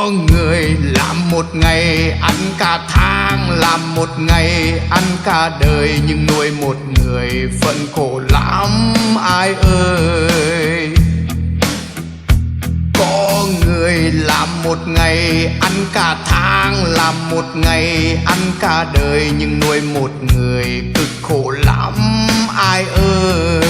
Có người làm một ngày ăn cả tháng, làm một ngày ăn cả đời, nhưng nuôi một người phận khổ lắm ai ơi. Có người làm một ngày ăn cả tháng, làm một ngày ăn cả đời, nhưng nuôi một người cực khổ lắm ai ơi.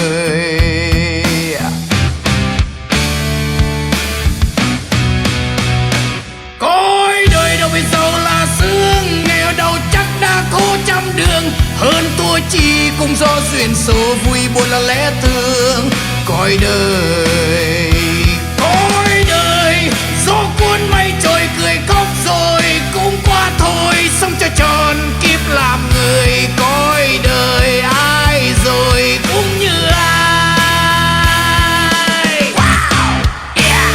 Cõi đời đâu biết giàu là sướng, nghèo đâu chắc đã khổ trăm đường. Hơn thua chi cũng do duyên số, vui buồn là lẽ thường. Cõi đời gió cuốn mây trôi cười khóc rồi cũng qua thôi, sống cho tròn kiếp làm người. Cõi đời ai rồi cũng như ai. Wow, yeah.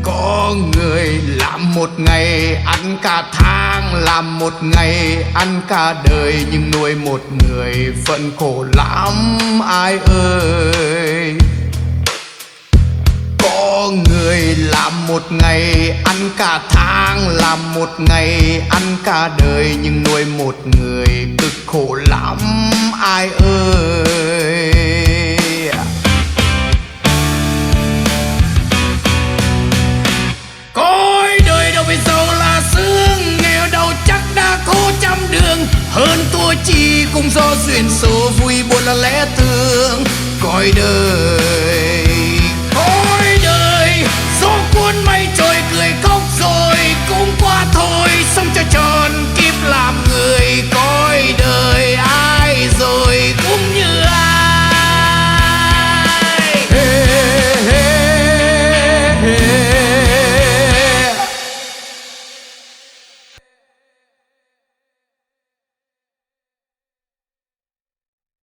Có người làm một ngày ăn cả tháng, làm một ngày ăn cả đời, nhưng nuôi một người phận khổ lắm ai ơi. Có người làm một ngày ăn cả tháng, làm một ngày ăn cả đời, nhưng nuôi một người cực khổ lắm ai ơi. Cõi đời đâu biết giàu là sướng, nghèo đâu chắc đã khổ trăm đường. Hơn thua chi cũng do duyên số, vui buồn là lẽ thường. Cõi đời